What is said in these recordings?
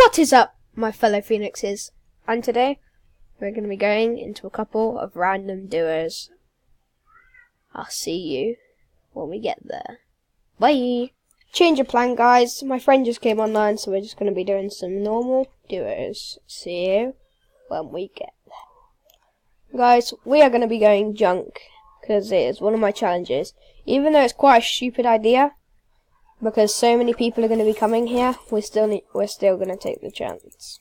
What is up, my fellow Phoenixes? And today, we're going to be going into a couple of random duos. I'll see you when we get there. Bye! Change of plan, guys. My friend just came online, so we're just going to be doing some normal duos. See you when we get there. Guys, we are going to be going junk, because it is one of my challenges. Even though it's quite a stupid idea, because so many people are going to be coming here, we're still going to take the chance.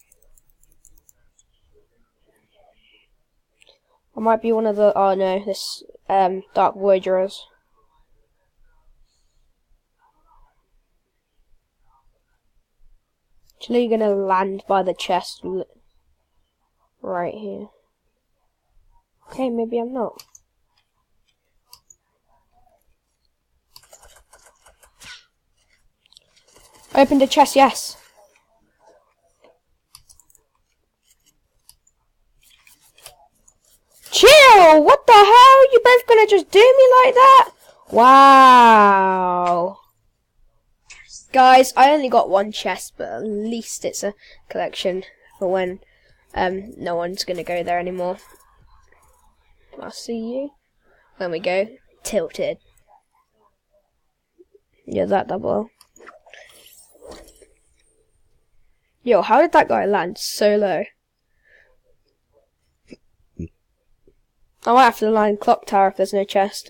I might be one of the, oh no, this Dark Voyagerers. Actually, you're going to land by the chest right here. Okay, maybe I'm not. Opened a chest, yes. Chill! What the hell? You both gonna just do me like that? Wow. Guys, I only got one chest, but at least it's a collection for when no one's gonna go there anymore. I'll see you when we go tilted. Yeah, that double. Yo, how did that guy land so low? I might have to land clock tower if there's no chest.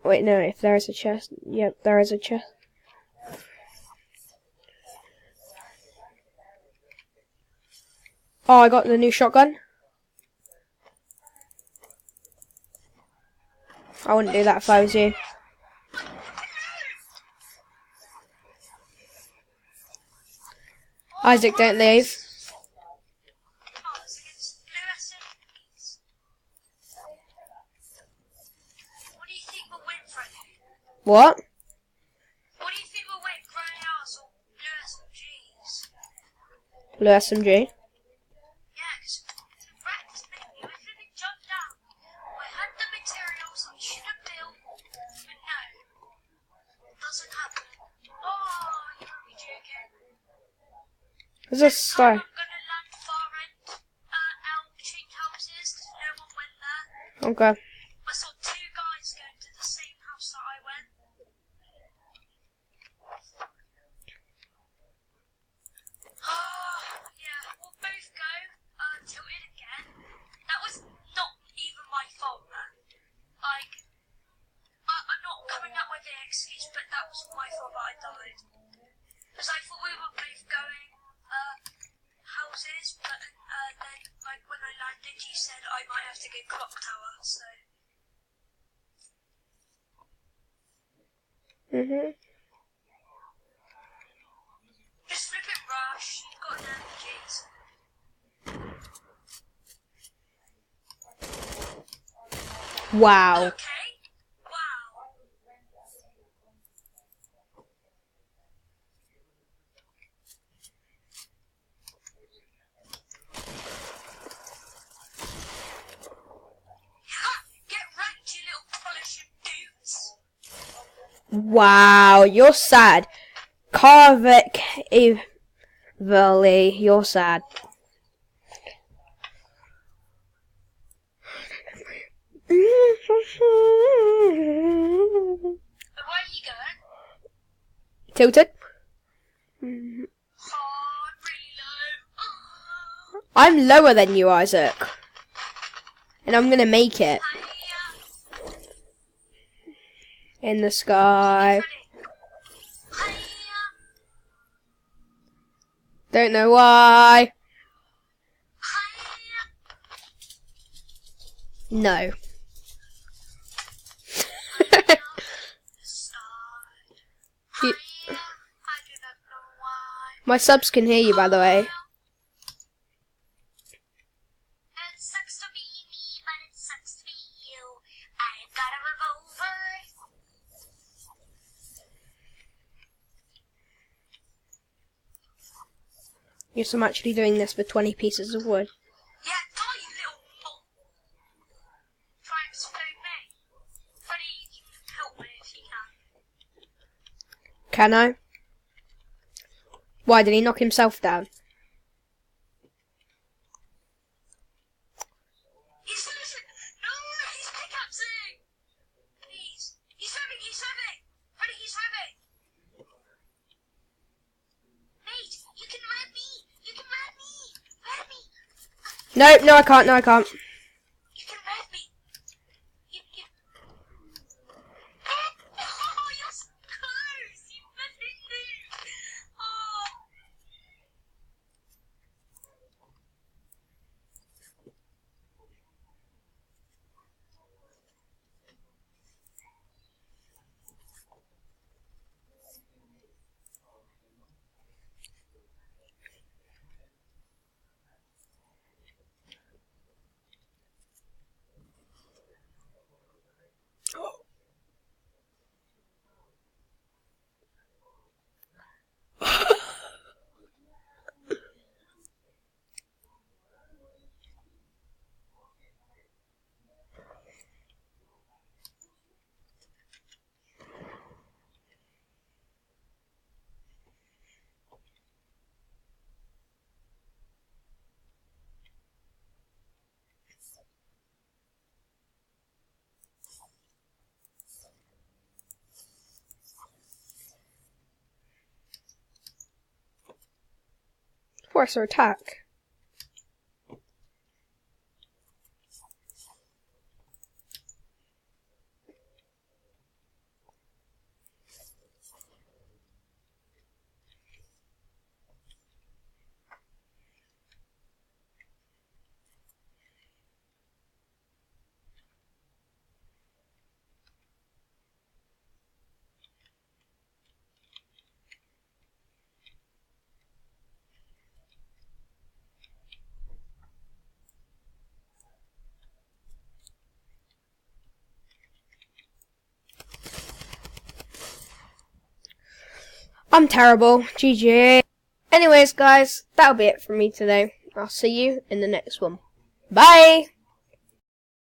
Wait, no, if there is a chest. Yep, there is a chest. Oh, I got the new shotgun. I wouldn't do that if I was you. Isaac, don't leave. What? What do you think will win, grey arse or blue SMGs? Blue SMG. Yeah, because the practice made me literally jump down. I had the materials I should have built, but no. It doesn't happen. Oh, you're only joking. What's this star? I'm going to land far end out between houses because no one went there. Okay. I saw two guys going to the same house that I went. Yeah, we'll both go tilted again. That was not even my fault, man. Like, I'm not coming up with an excuse, but that was my fault that I died. Because I thought we were both going houses, but then, like, when I landed, you said I might have to go clock tower, so. Just flip it rush, you've got an energies. Wow. Okay, wow. Get wrecked, you little polishing dudes. Wow, you're sad. Carvick Everly, you're sad. Where are you going? Tilted? Oh, I'm really low. I'm lower than you, Isaac. And I'm gonna make it. In the sky. Don't know why. No. My subs can hear you, by the way. It sucks to be me, but it sucks to be you. I've got a revolver. Yes, I'm actually doing this for 20 pieces of wood. Yeah, die, you little mole. Try and explode me. Buddy, you can help me if you can. Can I? Why, did he knock himself down? He's finishing. No, he's pickaxing. Please. He's swimming. Ready, he's swimming. Mate, you can ram me. Ram me. No, I can't. You can ram me. Oh, you're so close. You flipping noob. Oh. Force or attack? I'm terrible. GG. Anyways, guys, that'll be it from me today. I'll see you in the next one. Bye!